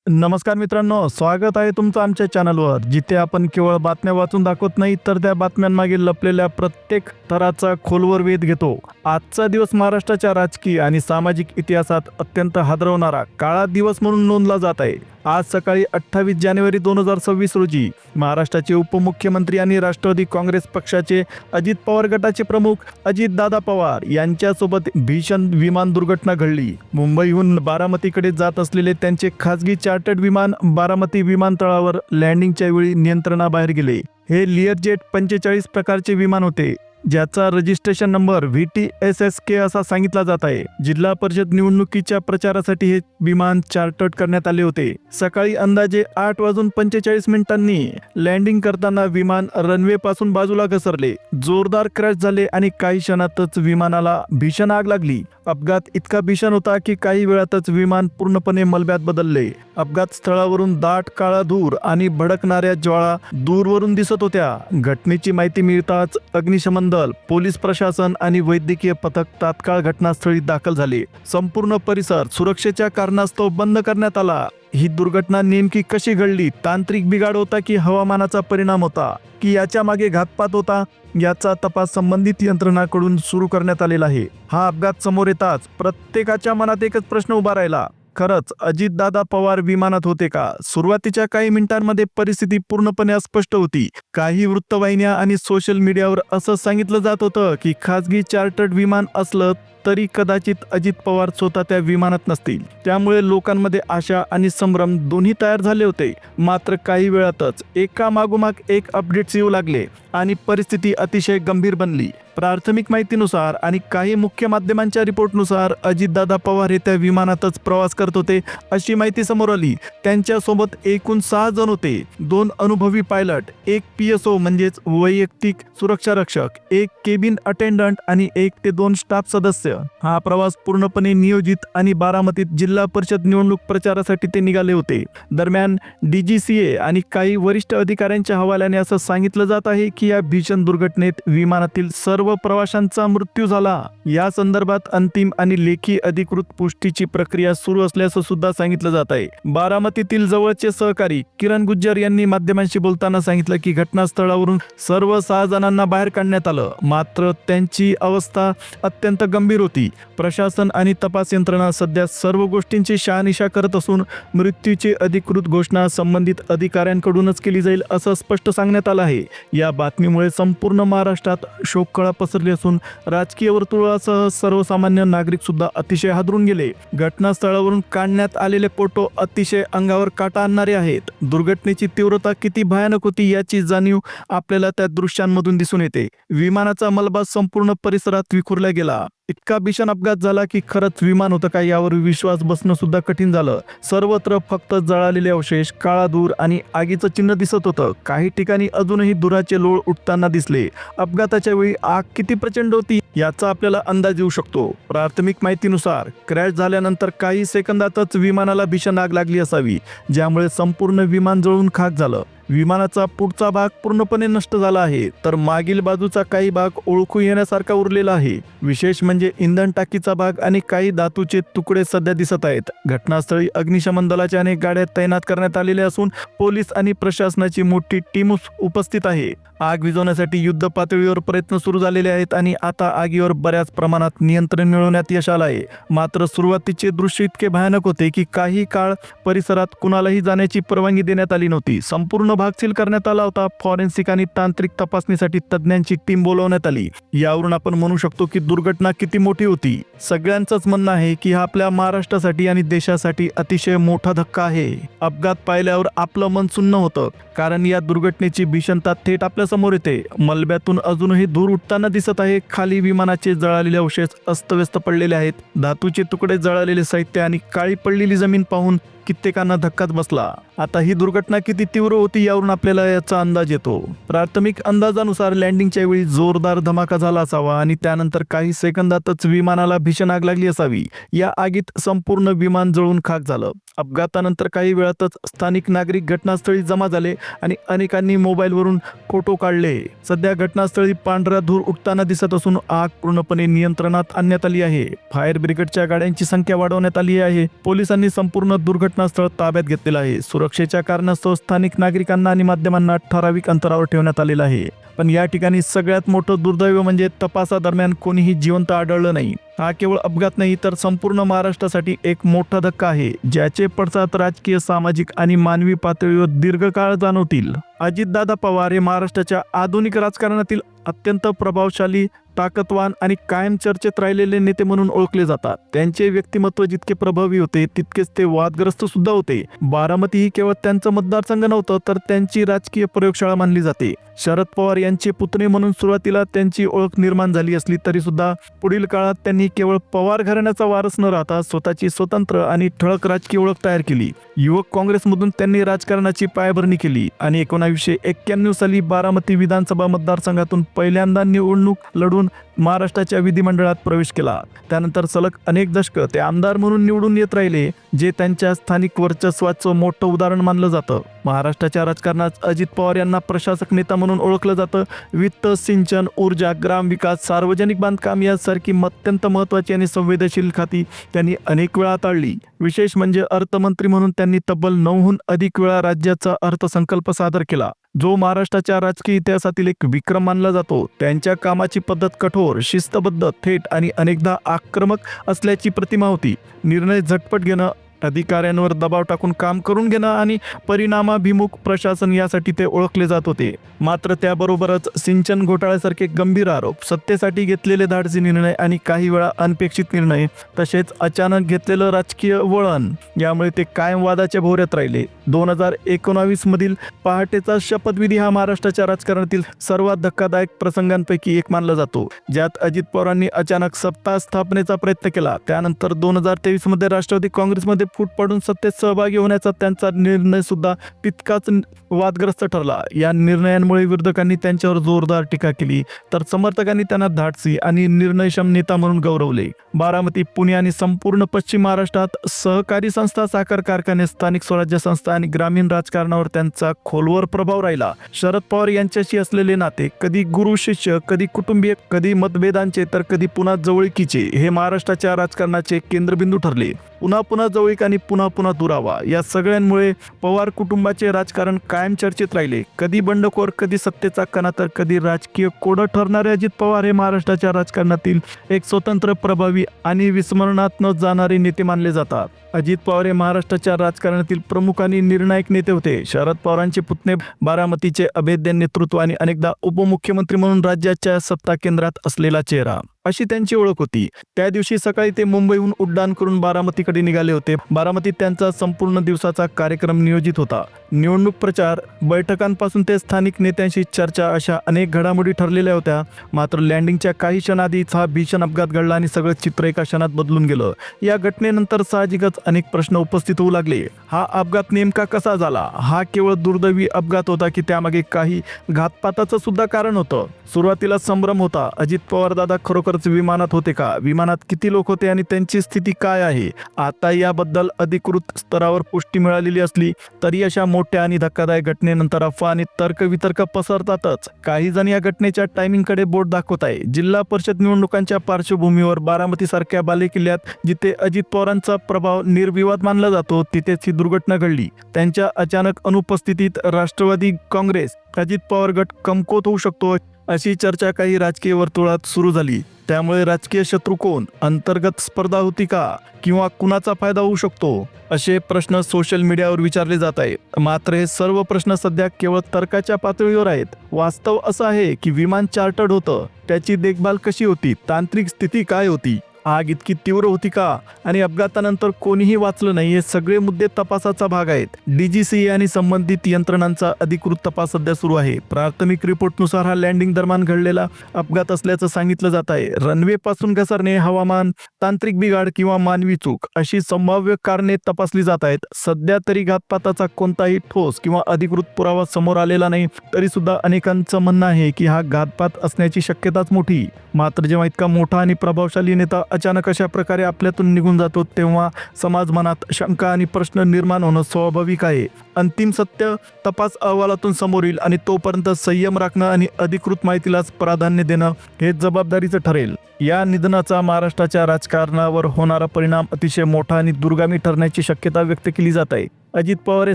नमस्कार मित्रांनो, स्वागत आहे तुमचं आमच्या चॅनलवर, जिथे आपण केवळ बातम्या वाचून दाखवत नाही तर त्या बातम्यांमागे लपलेल्या प्रत्येक थराचा खोलवर वेध घेतो. आजचा दिवस महाराष्ट्राच्या राजकीय आणि सामाजिक इतिहासात अत्यंत हादरवणारा काळा दिवस म्हणून नोंदला जात आहे. आज सकाळी 28 जानेवारी 2026 रोजी महाराष्ट्राचे उपमुख्यमंत्री आणि राष्ट्रवादी काँग्रेस पक्षाचे अजित पवार गटाचे प्रमुख अजितदादा पवार यांच्यासोबत भीषण विमान दुर्घटना घडली. मुंबईहून बारामतीकडे जात असलेले त्यांचे खासगी चार्टर्ड विमान बारामती विमानतळावर लँडिंगच्या वेळी नियंत्रणाबाहेर गेले. हे लिअरजेट 45 प्रकारचे विमान होते, ज्याचा रजिस्ट्रेशन नंबर VTSSK असा सांगितला जात आहे. जिल्हा परिषद निवडणुकीच्या प्रचारासाठी हे विमान चार्टर्ड करण्यात आले होते. सकाळी अंदाजे 8:45 लँडिंग करताना विमान रनवे पासून बाजूला घसरले, जोरदार क्रॅश झाले आणि काही क्षणातच विमानाला भीषण आग लागली. अपघात इतका भीषण होता की काही वेळातच विमान पूर्णपणे मलब्यात बदलले. अपघात स्थळावरून दाट काळा धूर आणि भडकणाऱ्या ज्वाळा दूरवरून दिसत होत्या. घटनेची माहिती मिळताच अग्निशमन दल, पोलीस प्रशासन आणि वैद्यकीय पथक तात्काळ घटनास्थळी दाखल झाले. संपूर्ण परिसर सुरक्षेच्या कारणास्तव बंद करण्यात आला. ही दुर्घटना नेमकी कशी घडली? तांत्रिक बिघाड होता की हवामानाचा परिणाम होता की याच्या मागे घातपात होता? याचा तपास संबंधित यंत्रणांकडून सुरू करण्यात आलेला आहे. हा अपघात समोर येताच प्रत्येकाच्या मनात एकच प्रश्न उभा राहिला, खरंच अजितदादा पवार विमानात होते का? सुरुवातीच्या काही मिनिटांमध्ये परिस्थिती पूर्णपणे अस्पष्ट होती. काही वृत्तवाहिन्या आणि सोशल मीडियावर असं सांगितलं जात होतं की खासगी चार्टर्ड विमान असलं तरी कदाचित अजित पवार स्वतः त्या विमानात नसतील. त्यामुळे लोकांमध्ये आशा आणि संभ्रम दोन्ही तयार झाले होते. मात्र काही वेळातच एका मागोमाग एक अपडेट्स येऊ लागले आणि परिस्थिती अतिशय गंभीर बनली. प्राथमिक माहितीनुसार आणि काही मुख्य माध्यमांच्या रिपोर्टनुसार अजितदादा पवार हे त्या विमानातच प्रवास करत होते अशी माहिती समोर आली. त्यांच्यासोबत एकूण 6 जण होते. 2 अनुभवी पायलट, 1 PSO म्हणजेच वैयक्तिक सुरक्षा रक्षक, 1 केबिन अटेंडंट आणि 1 ते 2 स्टाफ सदस्य. हा प्रवास पूर्णपणे नियोजित आणि बारामतीत जिल्हा परिषद निवडणूक प्रचारासाठी ते निघाले होते. दरम्यान DGCA आणि काही वरिष्ठ अधिकाऱ्यांच्या हवाल्याने असं सांगितलं जात आहे की या भीषण दुर्घटनेत विमानातील सर्व प्रवाशांचा मृत्यू झाला. या संदर्भात अंतिम आणि लेखी अधिकृत पुष्टीची प्रक्रिया सुरू असल्याचं सुद्धा सांगितलं जात आहे. बारामतीतील जवळचे सहकारी किरण गुज्जर यांनी माध्यमांशी बोलताना सांगितलं की घटनास्थळावरून सर्व 6 जणांना बाहेर काढण्यात आलं, मात्र त्यांची अवस्था अत्यंत गंभीर होती. प्रशासन आणि तपास यंत्रणा सध्या सर्व गोष्टींची शहानिशा करत असून मृत्यूची अधिकृत घोषणा संबंधित अधिकाऱ्यांकडूनच केली जाईल असं स्पष्ट सांगण्यात आलं आहे. या बातमीमुळे संपूर्ण महाराष्ट्रात शोककळा पसरली असून राजकीय वर्तुळासह सर्वसामान्य नागरिक सुद्धा अतिशय हादरून गेले. घटनास्थळावरून काढण्यात आलेले फोटो अतिशय अंगावर काटा आणणारे आहेत. दुर्घटनेची तीव्रता किती भयानक होती याची जाणीव आपल्याला त्या दृश्यांमधून दिसून येते. विमानाचा मलबा संपूर्ण परिसरात विखुरला गेला. इतका भीषण अपघात झाला की खरंच विमान होतं का यावर विश्वास बसणं सुद्धा कठीण झालं. सर्वत्र फक्त जळालेले अवशेष, काळा धूर आणि आगीचं चिन्ह दिसत होतं. काही ठिकाणी अजूनही धुराचे लोळ उठताना दिसले. अपघाताच्या वेळी आग किती प्रचंड होती याचा आपल्याला अंदाज येऊ शकतो. प्राथमिक माहितीनुसार क्रॅश झाल्यानंतर काही सेकंदातच विमानाला भीषण आग लागली असावी, ज्यामुळे संपूर्ण विमान जळून खाक झालं. विमानाचा पुढचा भाग पूर्णपणे नष्ट झाला आहे, तर मागील बाजूचा काही भाग ओळखू येण्यासारखा उरलेला आहे. विशेष म्हणजे इंधन टाकीचा भाग आणि काही धातूचे तुकडे सध्या दिसत आहेत. घटनास्थळी अग्निशमन दलाच्या अनेक गाड्या तैनात करण्यात आलेल्या असून पोलीस आणि प्रशासनाची मोठी टीम उपस्थित आहे. आग विझवण्यासाठी युद्ध पातळीवर प्रयत्न सुरू झालेले आहेत आणि आता आगीवर बऱ्याच प्रमाणात नियंत्रण मिळवण्यात यश आलं आहे. मात्र सुरुवातीचे दृश्य इतके भयानक होते की काही काळ परिसरात कुणालाही जाण्याची परवानगी देण्यात आली नव्हती. संपूर्ण भाग सील करण्यात आला होता. फॉरेन्सिक आणि तांत्रिक तपासणीसाठी तज्ज्ञांची टीम बोलवण्यात आली. यावरून आपण म्हणू शकतो की दुर्घटना किती मोठी होती. सगळ्यांचंच म्हणणं आहे की हा आपल्या महाराष्ट्रासाठी आणि देशासाठी अतिशय मोठा धक्का आहे. अपघात पाहिल्यावर आपलं मन सुन्न होतं, कारण या दुर्घटनेची भीषणता थेट आपल्या समोर येते. मलब्यातून अजूनही धूर उठताना दिसत आहे. खाली विमानाचे जळालेले अवशेष अस्तव्यस्त पडलेले आहेत. धातूचे तुकडे, जळालेले साहित्य आणि काळी पडलेली जमीन पाहून कित्येकांना धक्काच बसला. आता ही दुर्घटना किती तीव्र होती यावरून आपल्याला याचा अंदाज येतो. प्राथमिक अंदाजानुसार लँडिंगच्या वेळी जोरदार धमाका झाला असावा आणि त्यानंतर काही सेकंदातच विमानाला भीषण आग लागली असावी. या आगीत संपूर्ण विमान जळून खाक झालं. अपघातानंतर काही वेळातच स्थानिक नागरिक घटनास्थळी जमा झाले आणि अनेकांनी मोबाईलवरून फोटो काढले. सध्या घटनास्थळी पांढरा धूर उठताना दिसत असून आग पूर्णपणे नियंत्रणात आणण्यात आली आहे. फायर ब्रिगेडच्या गाड्यांची संख्या वाढवण्यात आली आहे. पोलिसांनी संपूर्ण दुर्घटना घटनास्थळ ताब्यात घेतलेलं आहे. सुरक्षेच्या कारणास्तव स्थानिक नागरिकांना आणि माध्यमांना ठराविक अंतरावर ठेवण्यात आलेलं आहे. पण या ठिकाणी सगळ्यात मोठं दुर्दैव म्हणजे तपासादरम्यान कोणीही जिवंत आढळलं नाही. हा केवळ अपघात नाही तर संपूर्ण महाराष्ट्रासाठी एक मोठा धक्का आहे, ज्याचे पडसाद राजकीय, सामाजिक आणि मानवी पातळीवर दीर्घकाळ जाणवतील. अजितदादा पवार हे महाराष्ट्राच्या आधुनिक राजकारणातील अत्यंत प्रभावशाली, ताकदवान आणि कायम चर्चेत राहिलेले नेते म्हणून ओळखले जातात. त्यांचे व्यक्तिमत्व जितके प्रभावी होते तितकेच ते वादग्रस्त सुद्धा होते. बारामती ही केवळ त्यांचं मतदारसंघ नव्हतं तर त्यांची राजकीय प्रयोगशाळा मानली जाते. शरद पवार यांचे पुतणे म्हणून सुरुवातीला त्यांची ओळख निर्माण झाली असली तरी सुद्धा पुढील काळात त्यांनी केवळ पवार घराण्याचा वारस न राहता स्वतःची स्वतंत्र आणि ठळक राजकीय ओळख तयार केली. युवक काँग्रेसमधून त्यांनी राजकारणाची पायाभरणी केली आणि 1991 साली बारामती विधानसभा मतदारसंघातून पहिल्यांदा निवडणूक लढून महाराष्ट्राच्या विधिमंडळात प्रवेश केला. त्यानंतर सलग अनेक दशकं ते आमदार म्हणून निवडून येत राहिले, जे त्यांच्या स्थानिक वर्चस्वाचं मोठं उदाहरण मानलं जातं. महाराष्ट्राच्या राजकारणात अजित पवार यांना प्रशासक नेता म्हणून ओळखलं जातं. वित्त, सिंचन, ऊर्जा, ग्रामविकास, सार्वजनिक बांधकाम यासारखी अत्यंत महत्त्वाची आणि संवेदनशील खाती त्यांनी अनेक वेळा हाताळली. विशेष म्हणजे अर्थमंत्री म्हणून त्यांनी तब्बल 9हून अधिक वेळा राज्याचा अर्थसंकल्प सादर केला, जो महाराष्ट्राच्या राजकीय इतिहासातील एक विक्रम मानला जातो. त्यांच्या कामाची पद्धत कठोर, शिस्तबद्ध, थेट आणि अनेकदा आक्रमक असल्याची प्रतिमा होती. निर्णय झटपट घेणं, अधिकाऱ्यांवर दबाव टाकून काम करून घेणं आणि परिणामाभिमुख प्रशासन यासाठी ते ओळखले जात होते. मात्र त्याबरोबरच सिंचन घोटाळ्यासारखे गंभीर आरोप, सत्तेसाठी घेतलेले धाडसी निर्णय आणि काही वेळा अनपेक्षित निर्णय, तसेच अचानक घेतलेलं राजकीय वळण यामुळे ते कायम वादाच्या भोवऱ्यात राहिले. 2019 मधील पहाटेचा शपथविधी हा महाराष्ट्राच्या राजकारणातील सर्वात धक्कादायक प्रसंगांपैकी एक मानला जातो, ज्यात अजित पवारांनी अचानक सत्ता स्थापनेचा प्रयत्न केला. त्यानंतर 2023 मध्ये राष्ट्रवादी काँग्रेसमध्ये फूट पडून सत्तेत सहभागी होण्याचा त्यांचा निर्णय सुद्धा तितकाच वादग्रस्त ठरला. या निर्णयांमुळे विरोधकांनी त्यांच्यावर जोरदार टीका केली, तर समर्थकांनी त्यांना धाडसी आणि निर्णयक्षम नेता म्हणून गौरवले. बारामती, पुणे आणि संपूर्ण पश्चिम महाराष्ट्रात सहकारी संस्था, साखर कारखाने, स्थानिक स्वराज्य संस्था आणि ग्रामीण राजकारणावर त्यांचा खोलवर प्रभाव राहिला. शरद पवार यांच्याशी असलेले नाते कधी गुरु शिष्य, कधी कुटुंबीय, कधी मतभेदांचे तर कधी पुन्हा जवळकीचे हे महाराष्ट्राच्या राजकारणाचे केंद्रबिंदू ठरले. पुन्हा जवळीक आणि पुन्हा दुरावा या सगळ्यांमुळे पवार कुटुंबाचे राजकारण कायम चर्चेत राहिले. कधी बंडखोर, कधी सत्तेचा कणा तर कधी राजकीय कोडं ठरणारे अजित पवार हे महाराष्ट्राच्या राजकारणातील एक स्वतंत्र, प्रभावी आणि विस्मरणात न जाणारे नेते मानले जातात. अजित पवार हे महाराष्ट्राच्या राजकारणातील प्रमुख आणि निर्णायक नेते होते. शरद पवारांचे पुतणे बारामतीचे अभेद्य नेतृत्व आणि अनेकदा उपमुख्यमंत्री म्हणून राज्याच्या सत्ता केंद्रात असलेला चेहरा अशी त्यांची ओळख होती. त्या दिवशी सकाळी ते मुंबईहून उड्डाण करून बारामतीकडे निघाले होते. बारामतीत त्यांचा संपूर्ण दिवसाचा कार्यक्रम नियोजित होता. निवडणूक प्रचार, बैठकांपासून ते स्थानिक नेत्यांशी चर्चा अशा अनेक घडामोडी ठरलेल्या होत्या. मात्र लँडिंगच्या काही क्षणाआधीच हा भीषण अपघात घडला आणि सगळं चित्र एका क्षणात बदलून गेलं. या घटनेनंतर साहजिकच अनेक प्रश्न उपस्थित होऊ लागले. हा अपघात नेमका कसा झाला? हा केवळ दुर्दैवी अपघात होता की त्यामागे काही घातपाताचं सुद्धा कारण होतं? सुरुवातीला संभ्रम होता. अजित पवार दादा खरोखरच विमानात होते का? विमानात किती लोक होते आणि त्यांची स्थिती काय आहे? आता याबद्दल अधिकृत स्तरावर पुष्टी मिळालेली असली तरी अशा मोठ्या आणि धक्कादायक घटनेनंतर अफवा आणि तर्कवितर्क पसरतातच. काही जण या घटनेच्या टायमिंगकडे बोट दाखवत आहे. जिल्हा परिषद निवडणुकांच्या पार्श्वभूमीवर बारामतीसारख्या बालेकिल्ल्यात जिथे अजित पवारांचा प्रभाव निर्विवाद मानला जातो, तिथेच ही दुर्घटना घडली. त्यांच्या अचानक अनुपस्थितीत राष्ट्रवादी काँग्रेस अजित पवार गट कमकुवत होऊ शकतो अशी चर्चा काही राजकीय वर्तुळात सुरू झाली. त्यामुळे राजकीय शत्रू कोण? अंतर्गत स्पर्धा होती का? किंवा कुणाचा फायदा होऊ शकतो? असे प्रश्न सोशल मीडियावर विचारले जात आहेत. मात्र हे सर्व प्रश्न सध्या केवळ तर्काच्या पातळीवर आहेत. वास्तव असं आहे की विमान चार्टर्ड होतं. त्याची देखभाल कशी होती? तांत्रिक स्थिती काय होती? आग इतकी तीव्र होती का? आणि अपघातानंतर कोणीही वाचलं नाही, हे सगळे मुद्दे तपासाचा भाग आहेत. DGCA आणि संबंधित यंत्रणांचा अधिकृत तपास सध्या सुरू आहे. प्राथमिक रिपोर्टनुसार हा लँडिंग दरम्यान घडलेला अपघात असल्याचं सांगितलं जात आहे. रनवे पासून घसरणे, हवामान, तांत्रिक बिघाड किंवा मानवी चूक अशी संभाव्य कारणे तपासली जात आहेत. सध्या तरी घातपाताचा कोणताही ठोस किंवा अधिकृत पुरावा समोर आलेला नाही. तरी सुद्धा अनेकांचं म्हणणं आहे की हा घातपात असण्याची शक्यताच मोठी. मात्र जेव्हा इतका मोठा आणि प्रभावशाली नेता अचानक अशा प्रकारे आपल्यातून निघून जातो, तेव्हा समाज मनात शंका आणि प्रश्न निर्माण होणं स्वाभाविक आहे. अंतिम सत्य तपास अहवालातून समोर येईल आणि तोपर्यंत संयम राखणं आणि अधिकृत माहितीलाच प्राधान्य देणं हे जबाबदारीचं ठरेल. या निधनाचा महाराष्ट्राच्या राजकारणावर होणारा परिणाम अतिशय मोठा आणि दूरगामी ठरण्याची शक्यता व्यक्त केली जात आहे. अजित पवार हे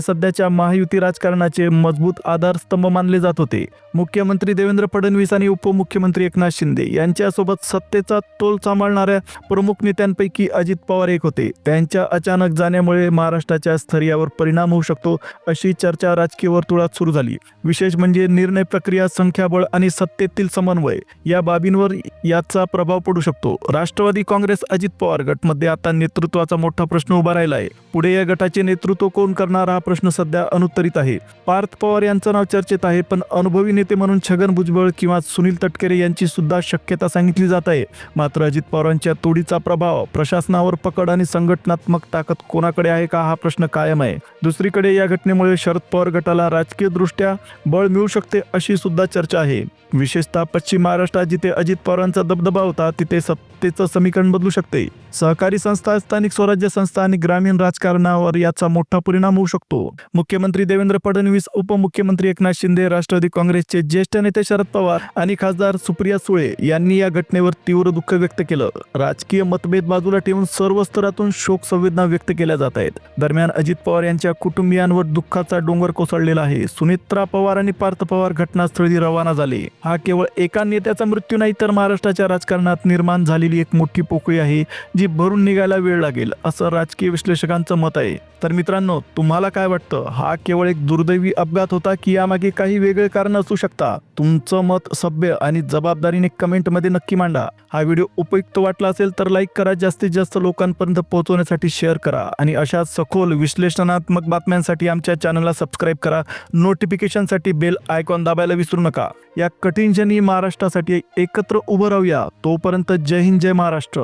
सध्याच्या महायुती राजकारणाचे मजबूत आधारस्तंभ मानले जात होते. मुख्यमंत्री देवेंद्र फडणवीस आणि उपमुख्यमंत्री एकनाथ शिंदे यांच्यासोबत सत्तेचा तोल सांभाळणाऱ्या प्रमुख नेत्यांपैकी अजित पवार एक होते. त्यांच्या अचानक जाण्यामुळे महाराष्ट्राच्या स्तरावर परिणाम होऊ शकतो अशी चर्चा राजकीय वर्तुळात सुरू झाली. विशेष म्हणजे निर्णय प्रक्रिया, संख्याबळ आणि सत्तेतील समन्वय या बाबींवर याचा प्रभाव पडू शकतो. राष्ट्रवादी काँग्रेस अजित पवार गटमध्ये आता नेतृत्वाचा मोठा प्रश्न उभा राहिला आहे. पुढे या गटाचे नेतृत्व कोण करणार हा प्रश्न सध्या अनुत्तरित आहे. पार्थ पवार यांचं नाव चर्चेत आहे, पण अनुभवी नेते म्हणून छगन भुजबळ किंवा सुनील तटकरे यांची सुद्धा शक्यता सांगितली जात आहे. मात्र अजित पवारांच्या तोडीचा प्रभाव, प्रशासनावर पकड आणि संघटनात्मक ताकद कोणाकडे आहे का हा प्रश्न कायम आहे. दुसरीकडे या घटनेमुळे शरद पवार गटाला राजकीय दृष्ट्या बळ मिळू शकते अशी सुद्धा चर्चा आहे. विशेषतः पश्चिम महाराष्ट्रात जिथे अजित पवारांचा दबदबा होता तिथे सत्तेचं समीकरण बदलू शकते. सहकारी संस्था, स्थानिक स्वराज्य संस्था आणि ग्रामीण राजकारणावर याचा मोठा परिणाम होऊ शकतो. मुख्यमंत्री देवेंद्र फडणवीस, उपमुख्यमंत्री एकनाथ शिंदे, राष्ट्रवादी काँग्रेसचे ज्येष्ठ नेते शरद पवार आणि खासदार सुप्रिया सुळे यांनी या घटनेवर तीव्र दुःख व्यक्त केलं. राजकीय मतभेद बाजूला ठेवून सर्व स्तरातून शोक संवेदना व्यक्त केल्या जात आहेत. दरम्यान अजित पवार यांच्या कुटुंबियांवर दुःखाचा डोंगर कोसळलेला आहे. सुनेत्रा पवार आणि पार्थ पवार घटनास्थळी रवाना झाले. हा केवळ एका नेत्याचा मृत्यू नाही, तर महाराष्ट्राच्या राजकारणात निर्माण झालेली एक मोठी पोकळी आहे जी भरून निघायला वेळ लागेल असं राजकीय विश्लेषकांचं मत आहे. तर मित्रांनो, तुम्हाला काय वाटतं? हा केवळ एक दुर्दैवी अपघात होता की यामागे काही वेगळे कारण असू शकता? तुमचं मत सभ्य आणि जबाबदारीने कमेंटमध्ये नक्की मांडा. हा व्हिडिओ उपयुक्त वाटला असेल तर लाईक करा, जास्तीत जास्त लोकांपर्यंत पोहोचवण्यासाठी शेअर करा आणि अशा सखोल विश्लेषणात्मक बातम्यांसाठी आमच्या चॅनलला सबस्क्राईब करा. नोटिफिकेशनसाठी बेल आयकॉन दाबायला विसरू नका. या कठीण क्षणी महाराष्ट्रासाठी एकत्र उभं राहूया. तोपर्यंत जय हिंद, जय महाराष्ट्र.